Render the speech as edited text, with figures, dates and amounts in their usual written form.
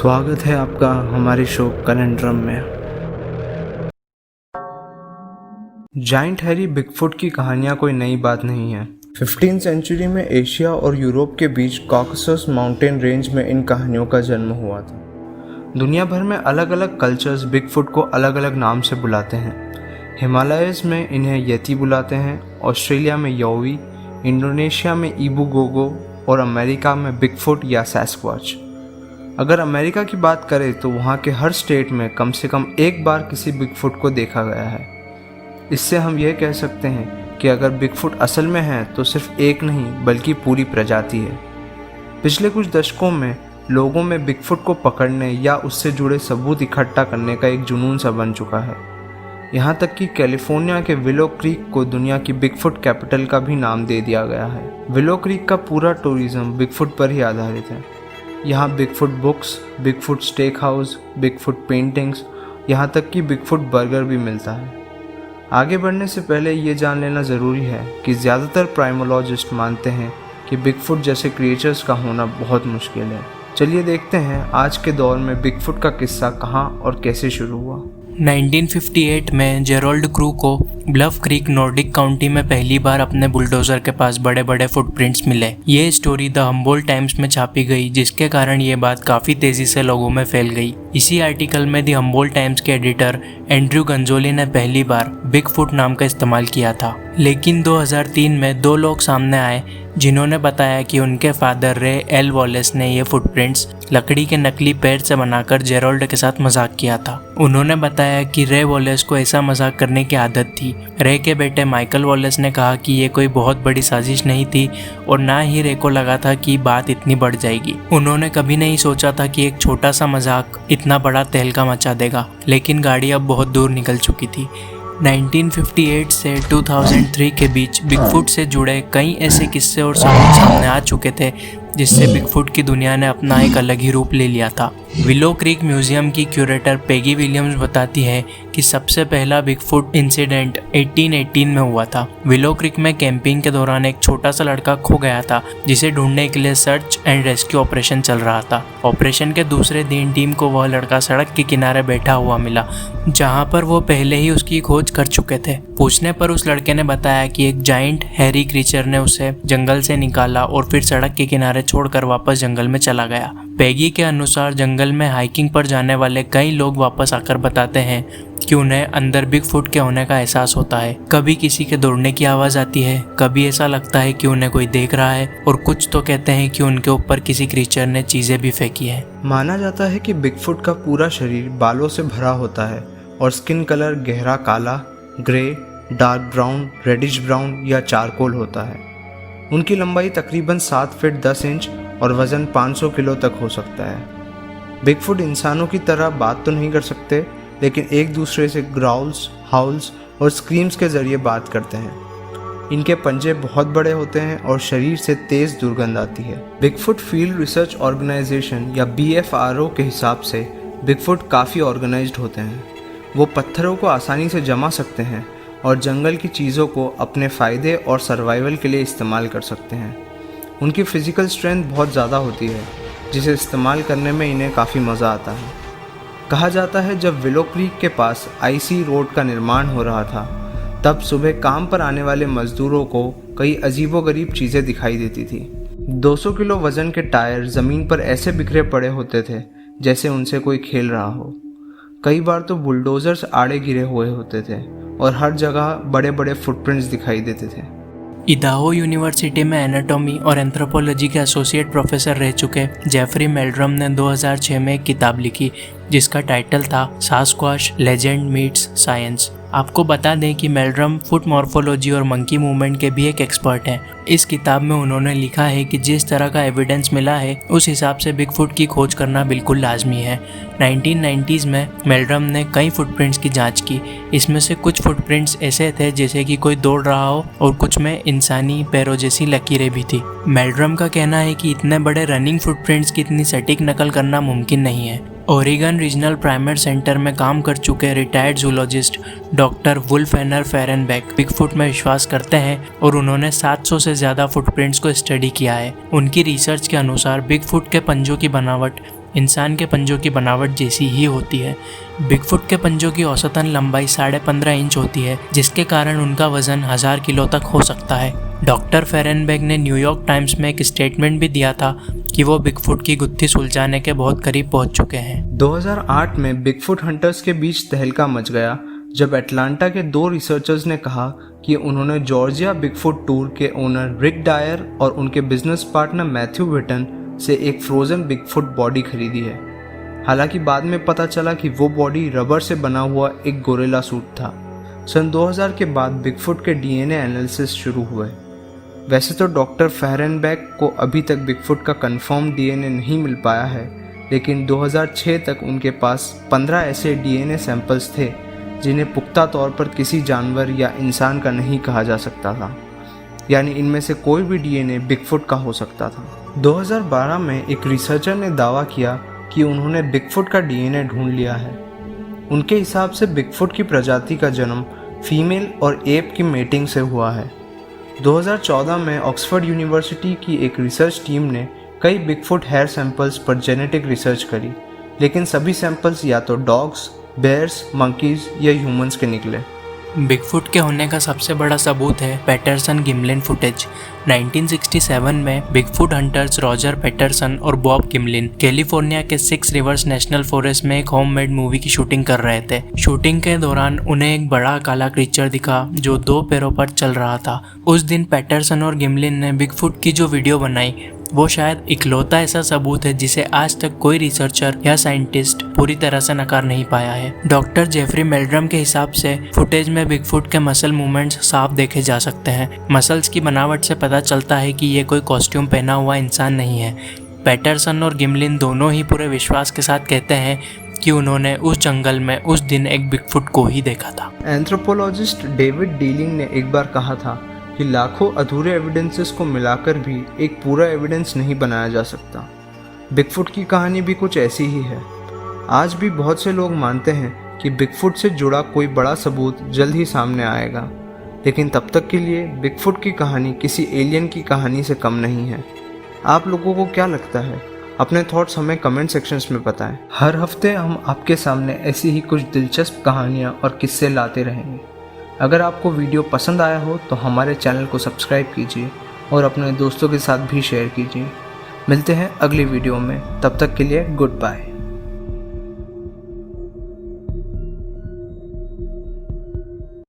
स्वागत है आपका हमारे शो कनेंड्रम में। जायंट हैरी बिगफुट की कहानियाँ कोई नई बात नहीं है। 15वीं सेंचुरी में एशिया और यूरोप के बीच कॉकेसस माउंटेन रेंज में इन कहानियों का जन्म हुआ था। दुनिया भर में अलग अलग कल्चर्स बिगफुट को अलग अलग नाम से बुलाते हैं। हिमालयस में इन्हें यति बुलाते हैं, ऑस्ट्रेलिया में योवी, इंडोनेशिया में इबू गोगो और अमेरिका में बिगफुट या सैस्क्वाच। अगर अमेरिका की बात करें तो वहाँ के हर स्टेट में कम से कम एक बार किसी बिगफुट को देखा गया है। इससे हम यह कह सकते हैं कि अगर बिगफुट असल में है तो सिर्फ एक नहीं बल्कि पूरी प्रजाति है। पिछले कुछ दशकों में लोगों में बिगफुट को पकड़ने या उससे जुड़े सबूत इकट्ठा करने का एक जुनून सा बन चुका है। यहाँ तक कि कैलिफोर्निया के विलो क्रीक को दुनिया की बिगफुट कैपिटल का भी नाम दे दिया गया है। विलो क्रीक का पूरा टूरिज्म बिगफुट पर ही आधारित है। यहाँ Bigfoot books, Bigfoot stake house, Bigfoot paintings, यहाँ तक कि बिगफुट बर्गर भी मिलता है। आगे बढ़ने से पहले ये जान लेना ज़रूरी है कि ज़्यादातर प्राइमोलॉजिस्ट मानते हैं कि बिगफुट जैसे क्रिएचर्स का होना बहुत मुश्किल है। चलिए देखते हैं आज के दौर में बिगफुट का किस्सा कहाँ और कैसे शुरू हुआ। 1958 में जेरोल्ड क्रू को ब्लफ क्रीक नॉर्डिक काउंटी में पहली बार अपने बुलडोजर के पास बड़े बड़े फुटप्रिंट्स मिले। ये स्टोरी द हम्बोल्ट टाइम्स में छापी गई, जिसके कारण ये बात काफ़ी तेज़ी से लोगों में फैल गई। इसी आर्टिकल में द हम्बोल्ट टाइम्स के एडिटर एंड्रयू गंजोली ने पहली बार बिगफुट नाम का इस्तेमाल किया था। लेकिन 2003 में दो लोग सामने आए जिन्होंने बताया कि उनके फादर रे एल वॉलेस ने ये फुटप्रिंट्स लकड़ी के नकली पैर से बनाकर जेरोल्ड के साथ मजाक किया था। उन्होंने बताया कि रे वॉलेस को ऐसा मजाक करने की आदत थी। रे के बेटे माइकल वॉलेस ने कहा कि ये कोई बहुत बड़ी साजिश नहीं थी और ना ही रे को लगा था कि बात इतनी बढ़ जाएगी। उन्होंने कभी नहीं सोचा था कि एक छोटा सा मजाक इतना बड़ा तहलका मचा देगा। लेकिन गाड़ी अब बहुत दूर निकल चुकी थी। 1958 से 2003 के बीच बिगफुट से जुड़े कई ऐसे किस्से और सबूत सामने आ चुके थे जिससे बिगफुट की दुनिया ने अपना एक अलग ही रूप ले लिया था। विलो क्रीक म्यूजियम की क्यूरेटर पेगी विलियम्स बताती है कि सबसे पहला बिगफुट इंसिडेंट 1818 में हुआ था। विलो क्रीक में कैंपिंग के दौरान एक छोटा सा लड़का खो गया था जिसे ढूंढने के लिए सर्च एंड रेस्क्यू ऑपरेशन चल रहा था। ऑपरेशन के दूसरे दिन टीम को वह लड़का सड़क के किनारे बैठा हुआ मिला, जहां पर वो पहले ही उसकी खोज कर चुके थे। पूछने पर उस लड़के ने बताया कि एक जायंट हैरी क्रीचर ने उसे जंगल से निकाला और फिर सड़क के किनारे छोड़कर वापस जंगल में चला गया। पेगी के अनुसार जंगल में हाइकिंग पर जाने वाले कई लोग वापस आकर बताते हैं कि उन्हें अंदर बिगफुट के होने का एहसास होता है। कभी किसी के दौड़ने की आवाज़ आती है, कभी ऐसा लगता है कि उन्हें कोई देख रहा है और कुछ तो कहते हैं कि उनके ऊपर किसी क्रीचर ने चीज़ें भी फेंकी है। माना जाता है कि बिगफुट का पूरा शरीर बालों से भरा होता है और स्किन कलर गहरा काला, grey, dark brown, reddish brown या चारकोल होता है। उनकी लंबाई तकरीबन 7 फीट 10 इंच और वज़न 500 किलो तक हो सकता है। बिगफुट इंसानों की तरह बात तो नहीं कर सकते, लेकिन एक दूसरे से ग्राउल्स, हाउल्स और स्क्रीम्स के ज़रिए बात करते हैं। इनके पंजे बहुत बड़े होते हैं और शरीर से तेज़ दुर्गंध आती है। बिगफुट फील्ड रिसर्च ऑर्गेनाइजेशन या BFRO के हिसाब से बिगफुट काफ़ी ऑर्गेनाइज्ड होते हैं। वो पत्थरों को आसानी से जमा सकते हैं और जंगल की चीज़ों को अपने फ़ायदे और सर्वाइवल के लिए इस्तेमाल कर सकते हैं। उनकी फ़िज़िकल स्ट्रेंथ बहुत ज़्यादा होती है, जिसे इस्तेमाल करने में इन्हें काफ़ी मज़ा आता है। कहा जाता है जब विलो क्रीक के पास आईसी रोड का निर्माण हो रहा था, तब सुबह काम पर आने वाले मज़दूरों को कई अजीबोगरीब चीज़ें दिखाई देती थी। 200 किलो वज़न के टायर ज़मीन पर ऐसे बिखरे पड़े होते थे जैसे उनसे कोई खेल रहा हो। कई बार तो बुलडोज़र्स आड़े गिरे हुए होते थे और हर जगह बड़े बड़े फुटप्रिंट्स दिखाई देते थे। इडाहो यूनिवर्सिटी में एनाटॉमी और एंथ्रोपोलॉजी के एसोसिएट प्रोफेसर रह चुके जेफरी मेल्ड्रम ने 2006 में एक किताब लिखी जिसका टाइटल था सास्क्वाश लेजेंड मीट्स साइंस। आपको बता दें कि मेल्ड्रम फुट मॉर्फोलॉजी और मंकी मूवमेंट के भी एक एक्सपर्ट हैं। इस किताब में उन्होंने लिखा है कि जिस तरह का एविडेंस मिला है उस हिसाब से बिगफुट की खोज करना बिल्कुल लाजमी है। 1990s में मेल्ड्रम ने कई फुटप्रिंट्स की जांच की। इसमें से कुछ फुटप्रिंट्स ऐसे थे जैसे कि कोई दौड़ रहा हो और कुछ में इंसानी पैरों जैसी लकीरें भी थी। मेल्ड्रम का कहना है कि इतने बड़े रनिंग फुटप्रिंट्स की इतनी सटीक नकल करना मुमकिन नहीं है। ओरेगन रीजनल प्राइमेट सेंटर में काम कर चुके रिटायर्ड जूलॉजिस्ट डॉक्टर वुल्फेनर फेरेनबेक बिगफुट में विश्वास करते हैं और उन्होंने 700 से ज़्यादा फुटप्रिंट्स को स्टडी किया है। उनकी रिसर्च के अनुसार बिगफुट के पंजों की बनावट इंसान के पंजों की बनावट जैसी ही होती है। बिगफुट के पंजों की औसतन लंबाई 15.5 इंच होती है, जिसके कारण उनका वजन 1000 किलो तक हो सकता है। डॉक्टर फेरेनबेक ने न्यूयॉर्क टाइम्स में एक स्टेटमेंट भी दिया था कि वो बिगफुट की गुत्थी सुलझाने के बहुत करीब पहुंच चुके हैं। 2008 में बिगफुट हंटर्स के बीच तहलका मच गया जब एटलांटा के 2 रिसर्चर्स ने कहा कि उन्होंने जॉर्जिया बिगफुट टूर के ओनर रिक डायर और उनके बिजनेस पार्टनर मैथ्यू विटन से एक फ्रोजन बिगफुट बॉडी खरीदी है। हालांकि बाद में पता चला कि वो बॉडी रबर से बना हुआ एक गोरिल्ला सूट था। सन 2000 के बाद बिगफुट के डीएनए एनालिसिस शुरू हुए। वैसे तो डॉक्टर फेरेनबेक को अभी तक बिगफुट का कंफर्म डीएनए नहीं मिल पाया है, लेकिन 2006 तक उनके पास 15 ऐसे डीएनए सैंपल्स थे जिन्हें पुख्ता तौर पर किसी जानवर या इंसान का नहीं कहा जा सकता था, यानी इनमें से कोई भी डीएनए बिगफुट का हो सकता था। 2012 में एक रिसर्चर ने दावा किया कि उन्होंने बिगफुट का डीएनए ढूंढ लिया है। उनके हिसाब से बिगफुट की प्रजाति का जन्म फीमेल और एप की मेटिंग से हुआ है। 2014 में ऑक्सफोर्ड यूनिवर्सिटी की एक रिसर्च टीम ने कई बिगफुट हेयर सैंपल्स पर जेनेटिक रिसर्च करी, लेकिन सभी सैंपल्स या तो डॉग्स, बेयर्स, मंकीज या ह्यूमंस के निकले। बिगफुट के होने का सबसे बड़ा सबूत है पैटरसन गिमलिन फुटेज। 1967 में बिगफुट हंटर्स रॉजर पैटरसन और बॉब गिमलिन कैलिफोर्निया के 6 रिवर्स नेशनल फॉरेस्ट में एक होममेड मूवी की शूटिंग कर रहे थे। शूटिंग के दौरान उन्हें एक बड़ा काला क्रीचर दिखा जो 2 पैरों पर चल रहा था। उस दिन पैटरसन और गिमलिन ने बिगफुट की जो वीडियो बनाई वो शायद इकलौता ऐसा सबूत है जिसे आज तक कोई रिसर्चर या साइंटिस्ट पूरी तरह से नकार नहीं पाया है। डॉक्टर जेफरी मेल्ड्रम के हिसाब से फुटेज में बिगफुट के मसल मूवमेंट्स साफ देखे जा सकते हैं। मसल्स की बनावट से पता चलता है कि ये कोई कॉस्ट्यूम पहना हुआ इंसान नहीं है। पैटरसन और गिमलिन दोनों ही पूरे विश्वास के साथ कहते हैं कि उन्होंने उस जंगल में उस दिन एक बिगफुट को ही देखा था। एंथ्रोपोलॉजिस्ट डेविड डीलिंग ने एक बार कहा था कि लाखों अधूरे एविडेंसेस को मिलाकर भी एक पूरा एविडेंस नहीं बनाया जा सकता। बिगफुट की कहानी भी कुछ ऐसी ही है। आज भी बहुत से लोग मानते हैं कि बिगफुट से जुड़ा कोई बड़ा सबूत जल्द ही सामने आएगा, लेकिन तब तक के लिए बिगफुट की कहानी किसी एलियन की कहानी से कम नहीं है। आप लोगों को क्या लगता है? अपने थॉट्स हमें कमेंट सेक्शंस में बताएं। हर हफ्ते हम आपके सामने ऐसी ही कुछ दिलचस्प कहानियाँ और किस्से लाते रहेंगे। अगर आपको वीडियो पसंद आया हो तो हमारे चैनल को सब्सक्राइब कीजिए और अपने दोस्तों के साथ भी शेयर कीजिए। मिलते हैं अगली वीडियो में, तब तक के लिए गुड बाय।